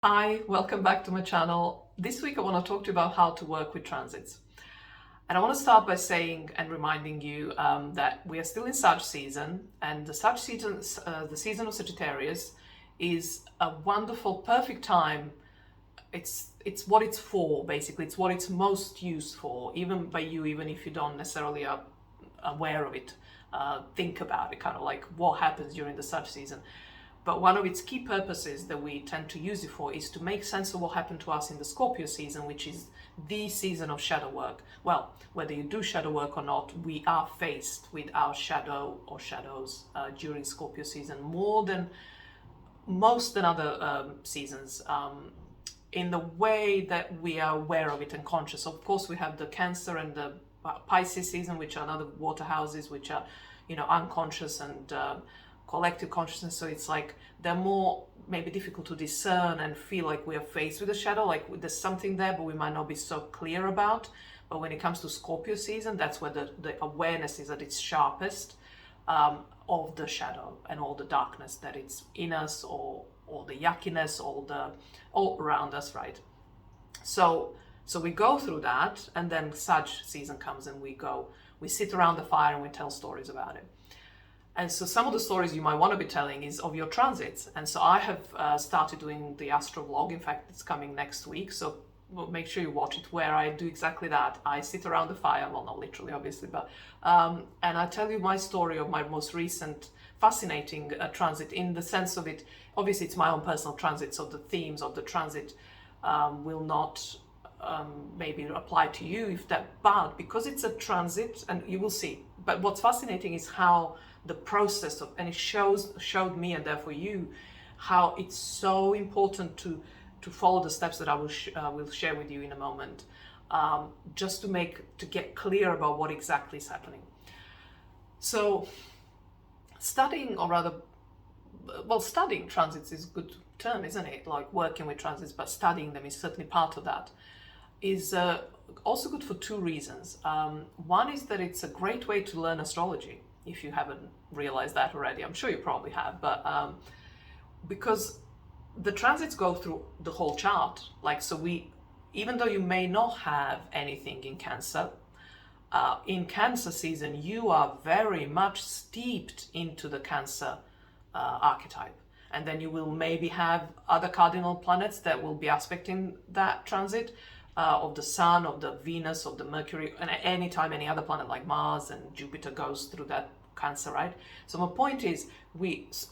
Hi, welcome back to my channel. This week I want to talk to you about how to work with transits. And I want to start by saying and reminding you that we are still in Sag season, and the Sag season, the season of Sagittarius, is a wonderful, perfect time. It's what it's for, basically. It's what it's most used for, even by you, even if you don't necessarily are aware of it. Think about it, kind of like what happens during the Sag season. But one of its key purposes that we tend to use it for is to make sense of what happened to us in the Scorpio season, which is the season of shadow work. Well, whether you do shadow work or not, we are faced with our shadow or shadows during Scorpio season more than most than other seasons. In the way that we are aware of it and conscious. Of course, we have the Cancer and the Pisces season, which are another water houses, which are, unconscious and collective consciousness. So it's like they're more maybe difficult to discern and feel like we are faced with a shadow, like there's something there, but we might not be so clear about. But when it comes to Scorpio season, that's where the awareness is at its sharpest of the shadow and all the darkness that it's in us, or the yuckiness, all around us, right? So we go through that, and then Sag season comes, and we sit around the fire and we tell stories about it. And so some of the stories you might want to be telling is of your transits. And so I have started doing the astro vlog. In fact, it's coming next week. So make sure you watch it, where I do exactly that. I sit around the fire, well, not literally, obviously, but and I tell you my story of my most recent fascinating transit, in the sense of it. Obviously, it's my own personal transit, so the themes of the transit will not maybe apply to you if that, but because it's a transit, and you will see. But what's fascinating is how the process of, and it showed me, and therefore you, how it's so important to follow the steps that I will share with you in a moment, just to get clear about what exactly is happening. So studying, or rather, well, studying transits is a good term, isn't it? Like working with transits, but studying them is certainly part of that. Is also good for two reasons. One is that it's a great way to learn astrology, if you haven't realized that already. I'm sure you probably have, but because the transits go through the whole chart. Like, so even though you may not have anything in Cancer season, you are very much steeped into the Cancer archetype. And then you will maybe have other cardinal planets that will be aspecting that transit, of the Sun, of the Venus, of the Mercury, and anytime any other planet like Mars and Jupiter goes through that Cancer, right? So my point is,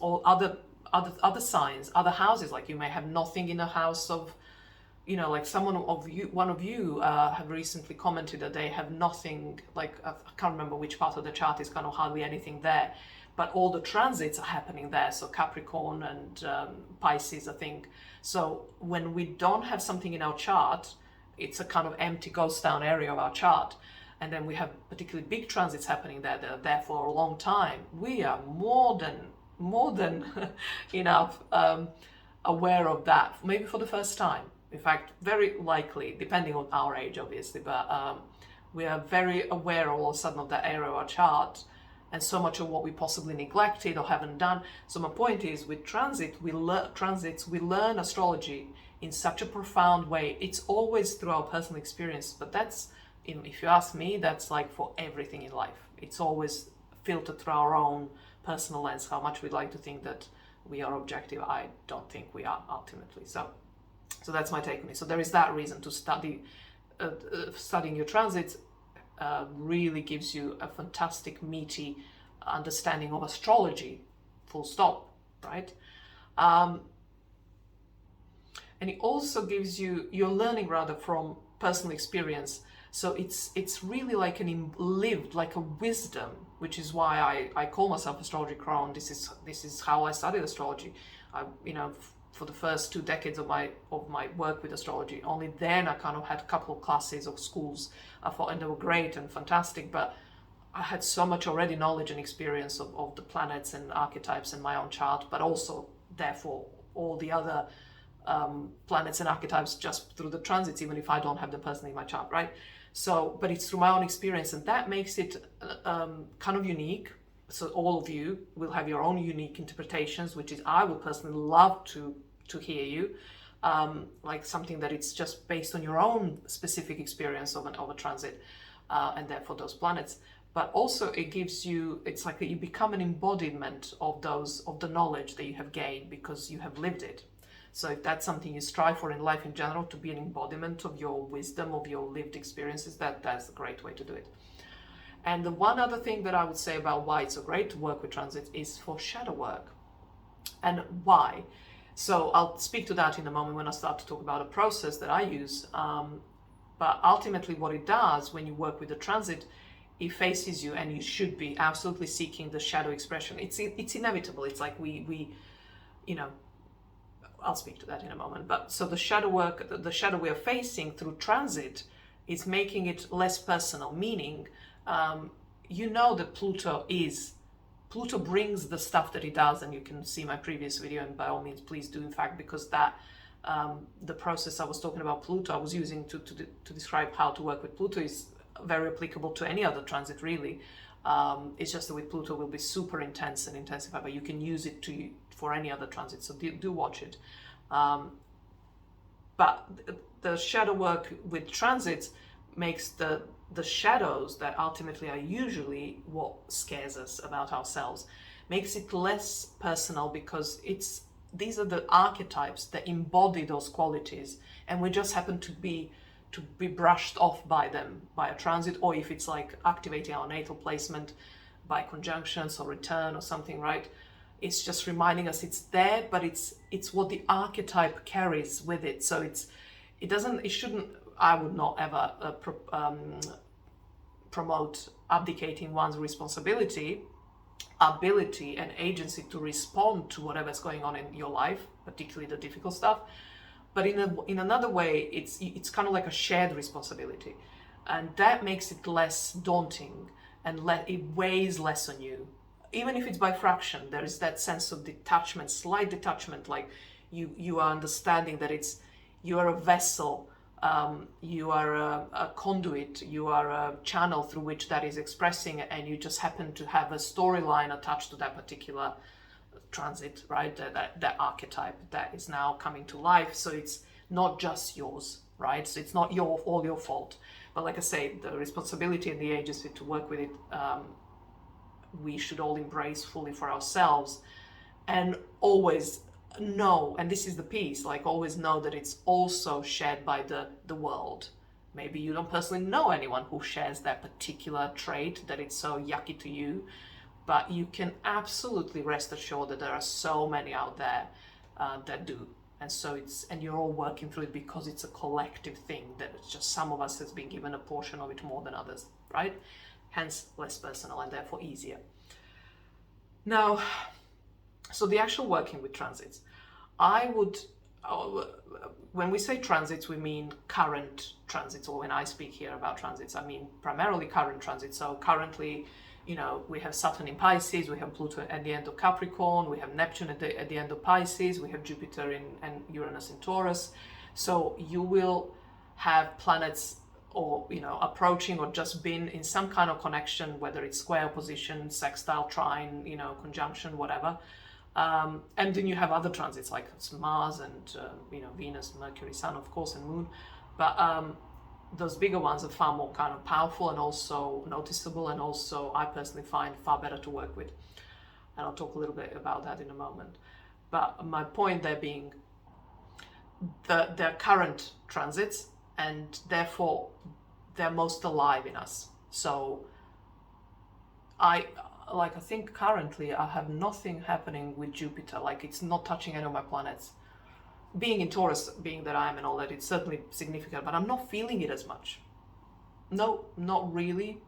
all other signs, other houses, like you may have nothing in a house of, like one of you have recently commented that they have nothing, like I can't remember which part of the chart is kind of hardly anything there, but all the transits are happening there. So Capricorn and Pisces, I think. So when we don't have something in our chart, it's a kind of empty ghost town area of our chart, and then we have particularly big transits happening there that are there for a long time. We are more than enough aware of that, maybe for the first time. In fact, very likely, depending on our age, obviously, but we are very aware all of a sudden of that area of our chart, and so much of what we possibly neglected or haven't done. So my point is, with we learn astrology in such a profound way. It's always through our personal experience, but that's, if you ask me, that's like for everything in life. It's always filtered through our own personal lens. How much we'd like to think that we are objective, I don't think we are ultimately. So that's my take on it. So there is that reason to study. Studying your transits really gives you a fantastic, meaty understanding of astrology, full stop, right? And it also gives you're learning rather from personal experience. So it's really like lived, like a wisdom, which is why I call myself Astrology Crown. This is how I studied astrology. For the first 2 decades of my work with astrology. Only then I kind of had a couple of classes of schools, and they were great and fantastic, but I had so much already knowledge and experience of the planets and archetypes in my own chart, but also therefore all the other planets and archetypes just through the transits, even if I don't have them personally in my chart, right? So, but it's through my own experience, and that makes it kind of unique. So all of you will have your own unique interpretations, which is I would personally love to hear you. like something that it's just based on your own specific experience of a transit, and therefore those planets. But also it gives you, it's like you become an embodiment of the knowledge that you have gained because you have lived it. So if that's something you strive for in life in general, to be an embodiment of your wisdom, of your lived experiences, that's a great way to do it. And the one other thing that I would say about why it's so great to work with transit is for shadow work. And why? So I'll speak to that in a moment when I start to talk about a process that I use. But ultimately what it does when you work with the transit, it faces you, and you should be absolutely seeking the shadow expression. It's inevitable. It's like we I'll speak to that in a moment. But so the shadow work, the shadow we are facing through transit is making it less personal, meaning that Pluto brings the stuff that it does, and you can see my previous video, and by all means please do, in fact, because that the process I was talking about Pluto, I was using to describe how to work with Pluto, is very applicable to any other transit, really. It's just that with Pluto will be super intense and intensified, but you can use it for any other transit, so do watch it. But the shadow work with transits makes the shadows that ultimately are usually what scares us about ourselves, makes it less personal, because these are the archetypes that embody those qualities, and we just happen to be brushed off by them by a transit, or if it's like activating our natal placement by conjunctions or return or something, right? It's just reminding us it's there, but it's what the archetype carries with it. So it shouldn't, I would not ever promote abdicating one's responsibility, ability and agency to respond to whatever's going on in your life, particularly the difficult stuff. But in another way, it's kind of like a shared responsibility, and that makes it less daunting, and it weighs less on you. Even if it's by fraction, there is that sense of detachment, slight detachment, like you are understanding that you are a vessel, you are a conduit, you are a channel through which that is expressing, and you just happen to have a storyline attached to that particular transit, right? That archetype that is now coming to life. So it's not just yours, right? So it's not all your fault. But like I say, the responsibility and the agency to work with it, we should all embrace fully for ourselves, and always know, and this is the piece, like always know that it's also shared by the world. Maybe you don't personally know anyone who shares that particular trait, that it's so yucky to you, but you can absolutely rest assured that there are so many out there that do. And so and you're all working through it because it's a collective thing, that it's just some of us has been given a portion of it more than others, right? Hence less personal and therefore easier. Now, so the actual working with transits, when we say transits, we mean current transits, or when I speak here about transits, I mean primarily current transits. So currently, we have Saturn in Pisces, we have Pluto at the end of Capricorn, we have Neptune at the end of Pisces, we have Jupiter and Uranus in Taurus. So you will have planets or approaching or just been in some kind of connection, whether it's square, opposition, sextile, trine, conjunction, whatever. And then you have other transits like Mars and Venus, Mercury, Sun, of course, and Moon. But those bigger ones are far more kind of powerful and also noticeable, and also I personally find far better to work with. And I'll talk a little bit about that in a moment. But my point there being they're current transits, and therefore they're most alive in us. So I think currently I have nothing happening with Jupiter, like it's not touching any of my planets. Being in Taurus, being that I am and all that, it's certainly significant, but I'm not feeling it as much. No, not really.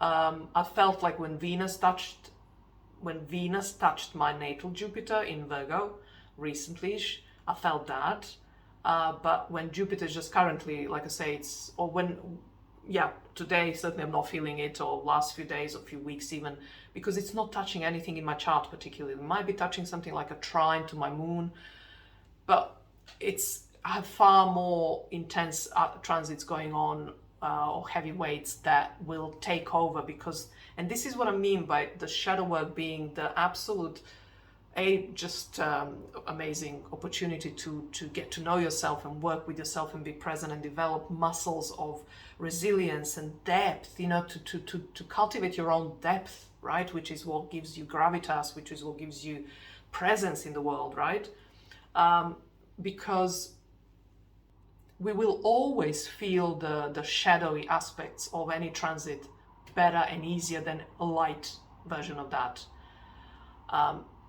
I felt like when Venus touched my natal Jupiter in Virgo recently, I felt that. But when Jupiter is just currently, like I say, today certainly I'm not feeling it, or last few days or few weeks even, because it's not touching anything in my chart particularly. It might be touching something like a trine to my moon, but I have far more intense transits going on, or heavy weights that will take over, and this is what I mean by the shadow work being the absolute just amazing opportunity to get to know yourself and work with yourself and be present and develop muscles of resilience and depth, to cultivate your own depth, right? Which is what gives you gravitas, which is what gives you presence in the world, right? Because we will always feel the shadowy aspects of any transit better and easier than a light version of that.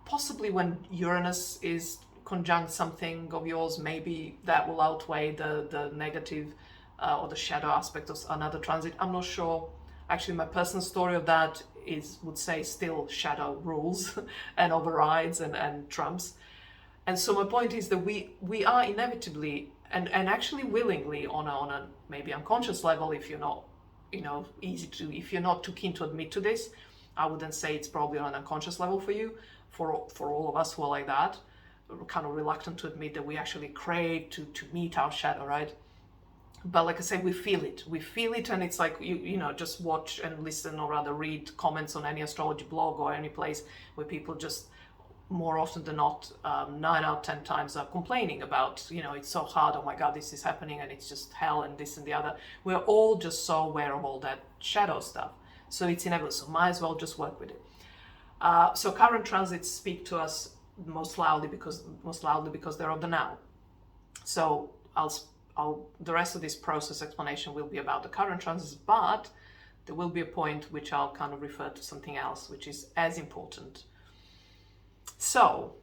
Possibly when Uranus is conjunct something of yours, maybe that will outweigh the negative or the shadow aspect of another transit. I'm not sure. Actually, my personal story of that would say still shadow rules and overrides and trumps. And so my point is that we are inevitably and actually willingly on a maybe unconscious level, if you're not if you're not too keen to admit to this, I wouldn't say it's probably on an unconscious level for you. For all of us who are like that, we're kind of reluctant to admit that we actually crave to meet our shadow, right? But like I said, we feel it, and it's like just watch and listen, or rather read comments on any astrology blog or any place where people just more often than not 9 out of 10 times are complaining about it's so hard, oh my god, this is happening and it's just hell and this and the other. We're all just so aware of all that shadow stuff, so it's inevitable, so might as well just work with it. So current transits speak to us most loudly because they're of the now. So the rest of this process explanation will be about the current transits, but there will be a point which I'll kind of refer to something else which is as important. So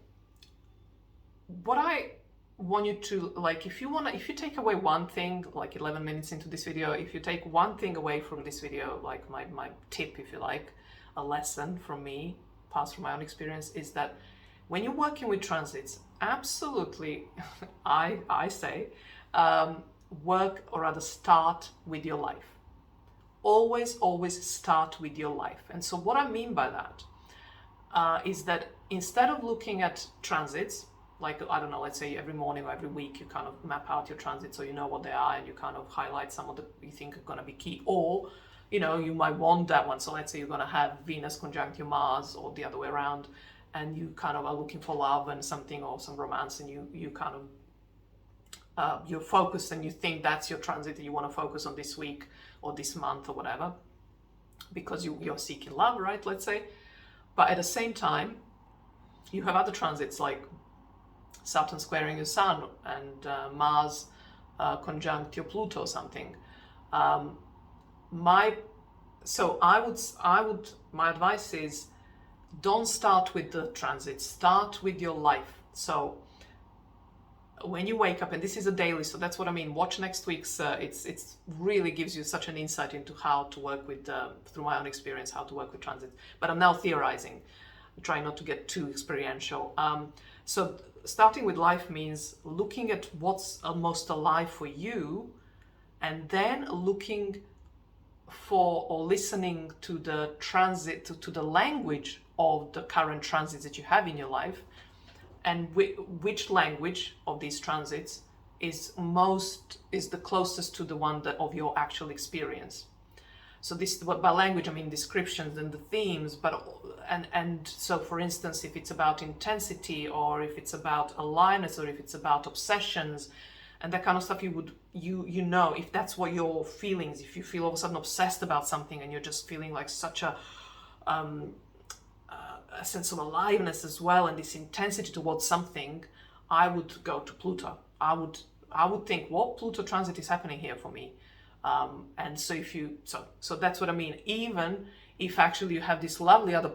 what I want you to, like, if you take away one thing, like 11 minutes into this video, if you take one thing away from this video, like my tip, if you like, a lesson from me, passed from my own experience, is that when you're working with transits, absolutely, I say, work, or rather start with your life. Always start with your life. And so what I mean by that is that instead of looking at transits, like, I don't know, let's say every morning or every week you kind of map out your transits so you know what they are and you kind of highlight some of the you think are going to be key, or you might want that one. So let's say you're going to have Venus conjunct your Mars, or the other way around, and you kind of are looking for love and something, or some romance, and you kind of you're focused and you think that's your transit that you want to focus on this week or this month or whatever, because you're seeking love, right, let's say. But at the same time, you have other transits like Saturn squaring your Sun and Mars conjunct your Pluto or something. My advice is, don't start with the transit, start with your life. So when you wake up, and this is a daily, so that's what I mean, watch next week's, it's really gives you such an insight into how to work with, through my own experience, how to work with transits. But I'm now theorizing, I'm trying not to get too experiential. So starting with life means looking at what's most alive for you, and then looking for or listening to the transit, to the language of the current transits that you have in your life, and which language of these transits is the closest to the one of your actual experience. So this, by language I mean descriptions and the themes, but and so for instance, if it's about intensity, or if it's about aliveness, or if it's about obsessions and that kind of stuff, you know if that's what your feelings, if you feel all of a sudden obsessed about something and you're just feeling like such a sense of aliveness as well, and this intensity towards something, I would go to Pluto. I would think, what Pluto transit is happening here for me? And so so that's what I mean. Even if actually you have this lovely other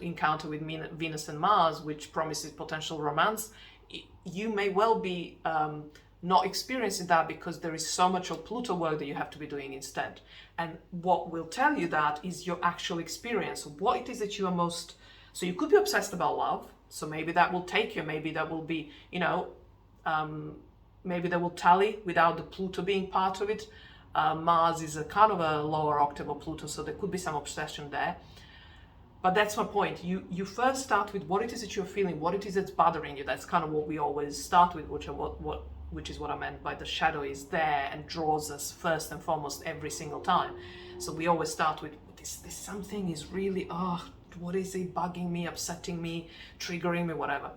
encounter with Venus and Mars, which promises potential romance, you may well be not experiencing that because there is so much of Pluto work that you have to be doing instead. And what will tell you that is your actual experience, what it is that you are most. So you could be obsessed about love, so maybe that will take you, maybe that will be, maybe that will tally without the Pluto being part of it. Mars is a kind of a lower octave of Pluto, so there could be some obsession there. But that's my point. You first start with what it is that you're feeling, what it is that's bothering you. That's kind of what we always start with, which is what I meant by the shadow is there and draws us first and foremost every single time. So we always start with this something is really what is it bugging me, upsetting me, triggering me, whatever.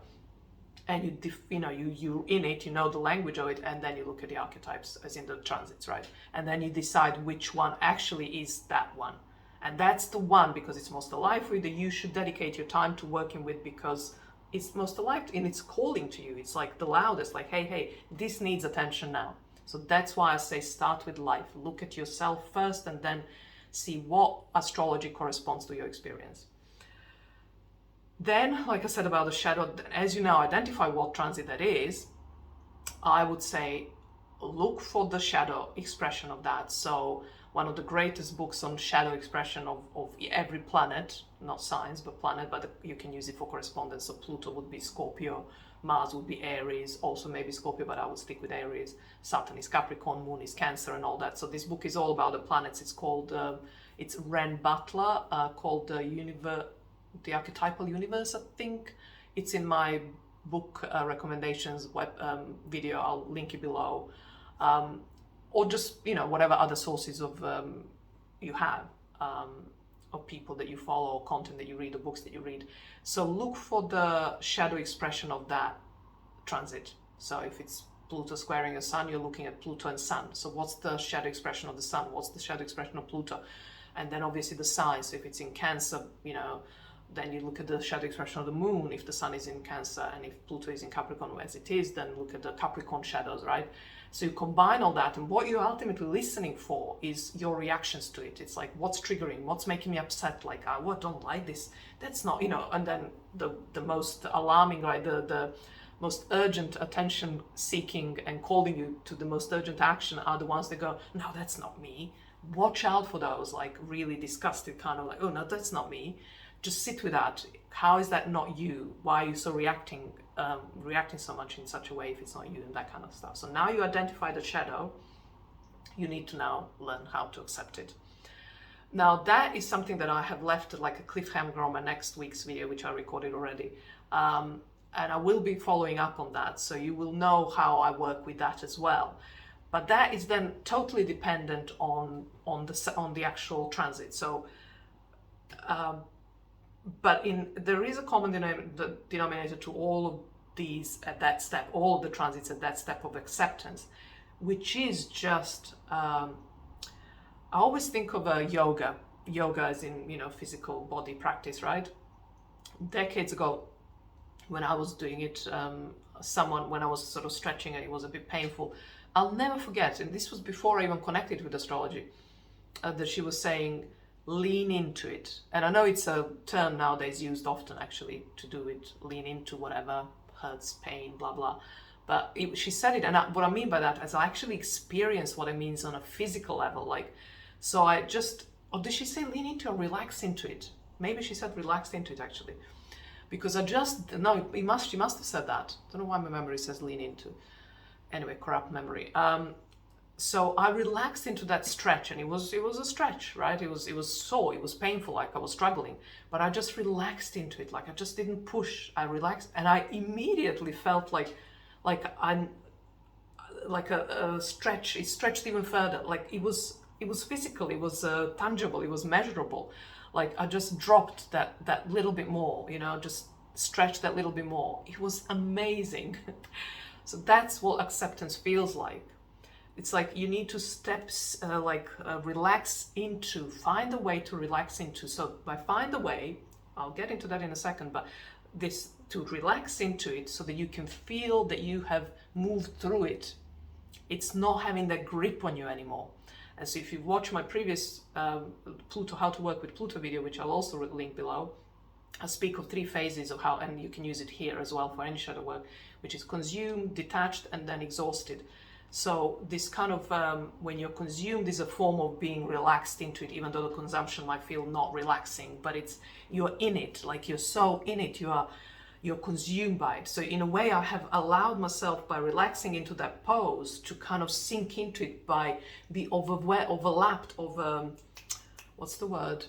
And you're in it, you know the language of it, and then you look at the archetypes, as in the transits, right? And then you decide which one actually is that one. And that's the one, because it's most alive for you, that you should dedicate your time to working with, because it's most alive and it's calling to you. It's like the loudest, like, hey, this needs attention now. So that's why I say start with life. Look at yourself first and then see what astrology corresponds to your experience. Then, like I said about the shadow, as you now identify what transit that is, I would say look for the shadow expression of that. So one of the greatest books on shadow expression of every planet, not signs, but planet, but you can use it for correspondence. So Pluto would be Scorpio, Mars would be Aries, also maybe Scorpio, but I would stick with Aries. Saturn is Capricorn, Moon is Cancer, and all that. So this book is all about the planets. It's called, it's Ren Butler, called The Archetypal Universe, I think. It's in my book recommendations video. I'll link it below. Or just, whatever other sources of you have, of people that you follow, or content that you read, or books that you read. So look for the shadow expression of that transit. So if it's Pluto squaring a sun, you're looking at Pluto and Sun. So what's the shadow expression of the Sun? What's the shadow expression of Pluto? And then obviously the signs. So if it's in Cancer, then you look at the shadow expression of the Moon if the Sun is in Cancer, and if Pluto is in Capricorn, as it is, then look at the Capricorn shadows, right? So you combine all that, and what you're ultimately listening for is your reactions to it. It's like, what's triggering, what's making me upset, like, I don't like this, that's not, and then the most alarming, right, the most urgent attention seeking and calling you to the most urgent action are the ones that go, no, that's not me. Watch out for those, like really disgusted, kind of like, oh no, that's not me. Just sit with that. How is that not you? Why are you so reacting so much in such a way if it's not you, and that kind of stuff. So now you identify the shadow, you need to now learn how to accept it. Now that is something that I have left like a cliffhanger on my next week's video, which I recorded already. And I will be following up on that, so you will know how I work with that as well. But that is then totally dependent on the actual transit. So there is a common denominator to all of these at that step, all of the transits at that step of acceptance, which is just, I always think of yoga as in, physical body practice, right? Decades ago, when I was doing it, when I was sort of stretching and it was a bit painful, I'll never forget, and this was before I even connected with astrology, that she was saying, lean into it. And I know it's a term nowadays used often actually to do it, lean into whatever hurts, pain, blah blah, but she said it, and what I mean by that is I actually experienced what it means on a physical level. Like, so I just, or did she say lean into or relax into it? Maybe she said relax into it actually, because she must have said that. I don't know why my memory says lean into. Anyway, corrupt memory. So I relaxed into that stretch, and it was a stretch, right? It was sore, it was painful, like I was struggling, but I just relaxed into it. Like I just didn't push. I relaxed, and I immediately felt like I'm like a stretch. It stretched even further. Like it was physical. It was tangible. It was measurable. Like I just dropped that little bit more. Just stretched that little bit more. It was amazing. So that's what acceptance feels like. It's like you need to relax into, find a way to relax into. So by find a way, I'll get into that in a second, but to relax into it so that you can feel that you have moved through it. It's not having that grip on you anymore. And so if you watch my previous Pluto, how to work with Pluto video, which I'll also link below, I speak of 3 phases of how, and you can use it here as well for any shadow work, which is consumed, detached, and then exhausted. So this kind of, when you're consumed, is a form of being relaxed into it, even though the consumption might feel not relaxing, but you're in it, like you're so in it, you're consumed by it. So in a way, I have allowed myself, by relaxing into that pose, to kind of sink into it, by be overlapped, what's the word?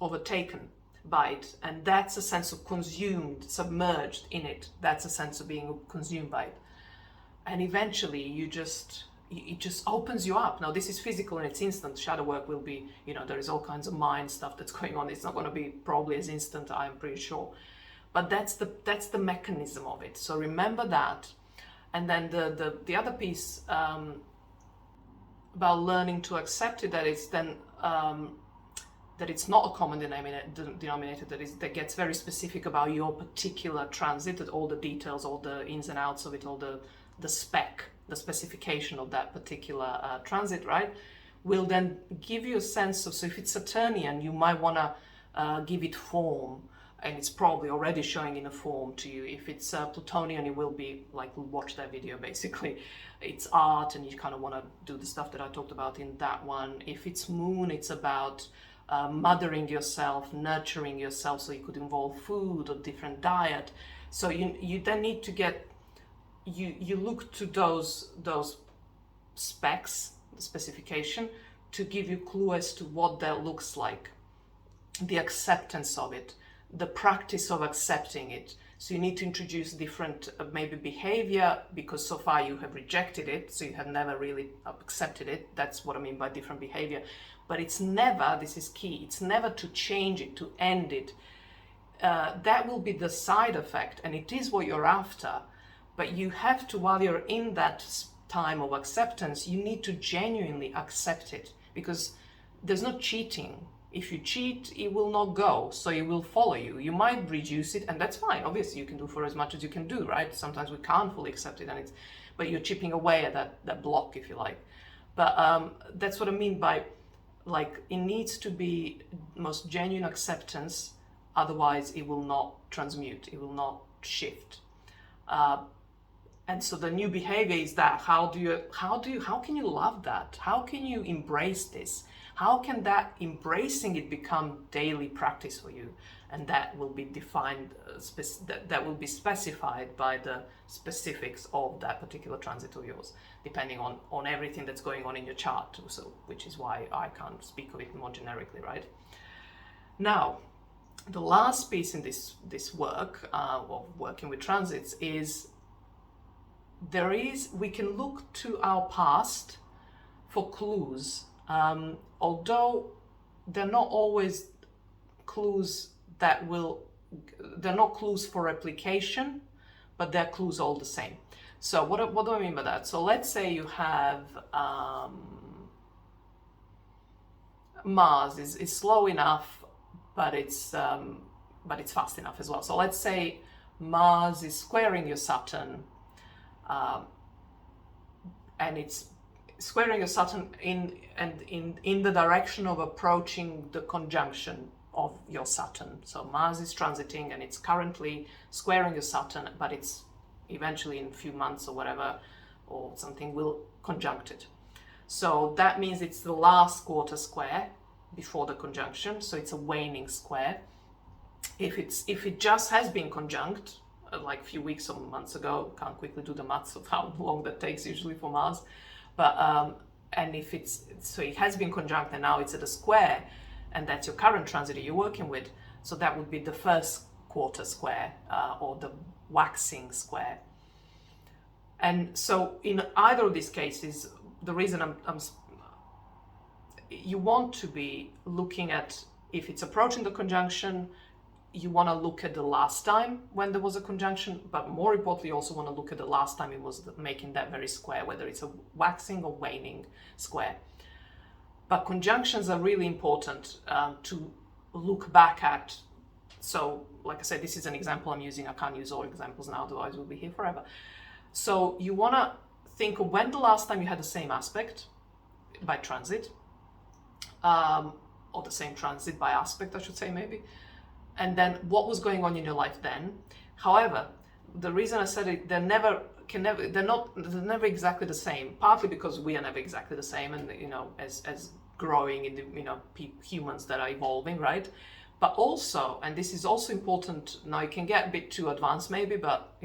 Overtaken by it. And that's a sense of consumed, submerged in it. That's a sense of being consumed by it. And eventually you just it just opens you up. Now this is physical and it's instant. Shadow work will be, there is all kinds of mind stuff that's going on. It's not going to be probably as instant, I'm pretty sure. But that's the mechanism of it. So remember that. And then the other piece about learning to accept it, that it's then that it's not a common denominator that gets very specific about your particular transit, that all the details, all the ins and outs of it, all the specification of that particular transit, right, will then give you a sense of, so if it's Saturnian, you might want to give it form, and it's probably already showing in a form to you. If it's Plutonian, it will be like, watch that video basically. It's art, and you kind of want to do the stuff that I talked about in that one. If it's Moon, it's about mothering yourself, nurturing yourself, so you could involve food or different diet. So you then need to get, you look to those specs, the specification, to give you clue as to what that looks like, the acceptance of it, the practice of accepting it. So you need to introduce different maybe behavior, because so far you have rejected it, so you have never really accepted it. That's what I mean by different behavior. But it's never, this is key, it's never to change it, to end it. That will be the side effect, and it is what you're after. But you have to, while you're in that time of acceptance, you need to genuinely accept it, because there's no cheating. If you cheat, it will not go, so it will follow you. You might reduce it, and that's fine. Obviously, you can do for as much as you can do, right? Sometimes we can't fully accept it, but you're chipping away at that block, if you like. But that's what I mean by, like, it needs to be most genuine acceptance, otherwise it will not transmute, it will not shift. And so the new behavior is that how can you love that? How can you embrace this? How can that embracing it become daily practice for you? And that will be defined, that will be specified by the specifics of that particular transit of yours, depending on everything that's going on in your chart. So, which is why I can't speak of it more generically, right? Now, the last piece in this work of working with transits is we can look to our past for clues, although they're not always clues they're not clues for replication, but they're clues all the same. So what do I mean by that? So let's say you have Mars is slow enough, but it's fast enough as well. So let's say Mars is squaring your Saturn, and it's squaring your Saturn in the direction of approaching the conjunction of your Saturn. So Mars is transiting and it's currently squaring your Saturn, but it's eventually in a few months or whatever, or something, will conjunct it. So that means it's the last quarter square before the conjunction, so it's a waning square. If it just has been conjunct, like a few weeks or months ago, can't quickly do the maths of how long that takes usually for Mars, but and if so it has been conjunct and now it's at a square, and that's your current transit that you're working with, so that would be the first quarter square, or the waxing square. And so in either of these cases, the reason you want to be looking at, if it's approaching the conjunction, you want to look at the last time when there was a conjunction, but more importantly, you also want to look at the last time it was making that very square, whether it's a waxing or waning square. But conjunctions are really important to look back at. So, like I said, this is an example I'm using. I can't use all examples now, otherwise we'll be here forever. So you want to think of when the last time you had the same aspect by transit, or the same transit by aspect, I should say, maybe. And then what was going on in your life then. However, the reason I said it, they're never exactly the same, partly because we are never exactly the same, and as growing in the humans that are evolving, right? But also, and this is also important, now it can get a bit too advanced maybe, but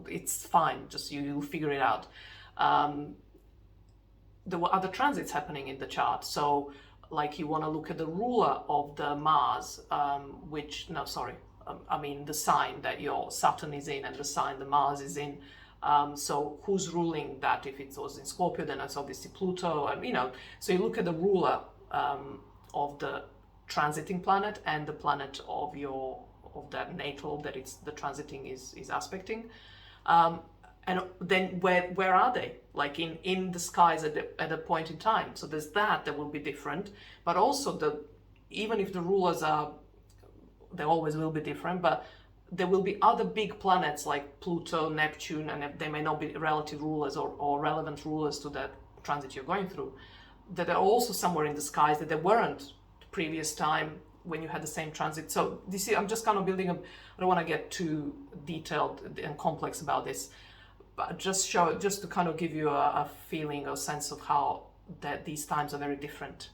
it's fine, just you'll figure it out. There were other transits happening in the chart, so like you want to look at the ruler of the Mars, the sign that your Saturn is in and the sign the Mars is in. So who's ruling that? If it was in Scorpio, then it's obviously Pluto, and so you look at the ruler of the transiting planet and the planet of that natal that it's the transiting is aspecting, and then where are they, like in the skies at a point in time. So there's that will be different, but also even if the rulers are, they always will be different, but there will be other big planets like Pluto, Neptune, and they may not be relative rulers or relevant rulers to that transit you're going through, that are also somewhere in the skies that they weren't the previous time when you had the same transit. So this is, I'm just kind of building I don't want to get too detailed and complex about this, but just to kind of give you a feeling or sense of how that these times are very different.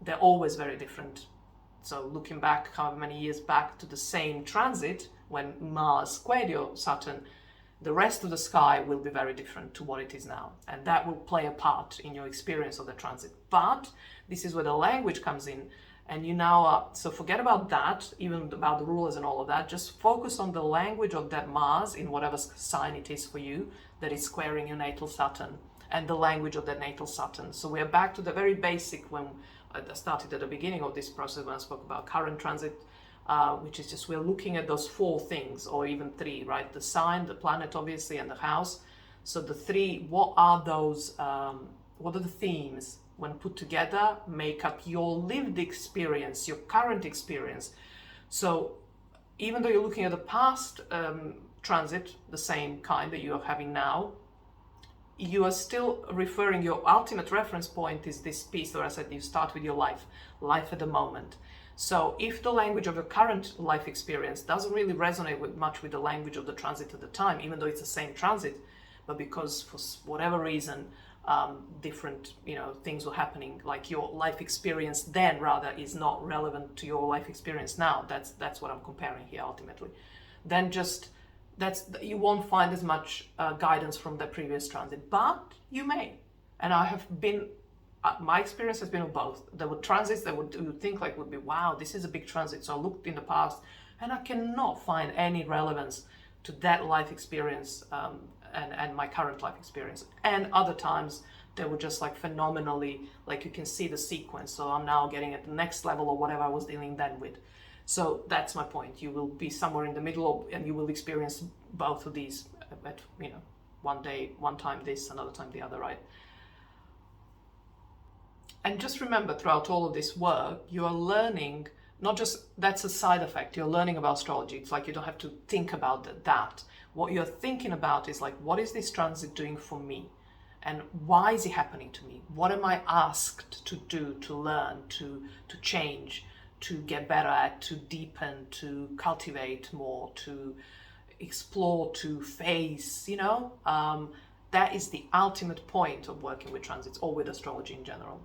They're always very different. So looking back however many years back to the same transit, when Mars squared your Saturn, the rest of the sky will be very different to what it is now. And that will play a part in your experience of the transit. But this is where the language comes in. And you now are, so forget about that, even about the rulers and all of that. Just focus on the language of that Mars in whatever sign it is for you that is squaring your natal Saturn, and the language of that natal Saturn. So we are back to the very basic when I started at the beginning of this process when I spoke about current transit, which is just we're looking at those 4 things, or even 3, right? The sign, the planet, obviously, and the house. So the 3, what are those, what are the themes when put together make up your lived experience, your current experience? So even though you're looking at the past transit, the same kind that you are having now, you are still referring, your ultimate reference point is this piece where I said you start with your life at the moment. So if the language of your current life experience doesn't really resonate much with the language of the transit at the time, even though it's the same transit, but because for whatever reason different things were happening, like your life experience then rather is not relevant to your life experience now, that's what I'm comparing here ultimately, then just you won't find as much guidance from the previous transit, but you may. And I have been, my experience has been of both. There were transits that you would think like would be, wow, this is a big transit. So I looked in the past and I cannot find any relevance to that life experience and my current life experience. And other times they were just like phenomenally, like you can see the sequence. So I'm now getting at the next level of whatever I was dealing then with. So that's my point. You will be somewhere in the middle and you will experience both of these at, one day, one time this, another time the other, right? And just remember, throughout all of this work, you are learning, not just, that's a side effect, you're learning about astrology. It's like you don't have to think about that. What you're thinking about is like, what is this transit doing for me? And why is it happening to me? What am I asked to do, to learn, to change, to get better at, to deepen, to cultivate more, to explore, to face, that is the ultimate point of working with transits or with astrology in general.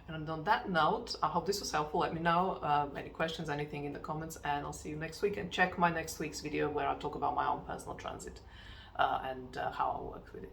And on that note, I hope this was helpful. Let me know any questions, anything in the comments, and I'll see you next week. And check my next week's video where I talk about my own personal transit and how I work with it.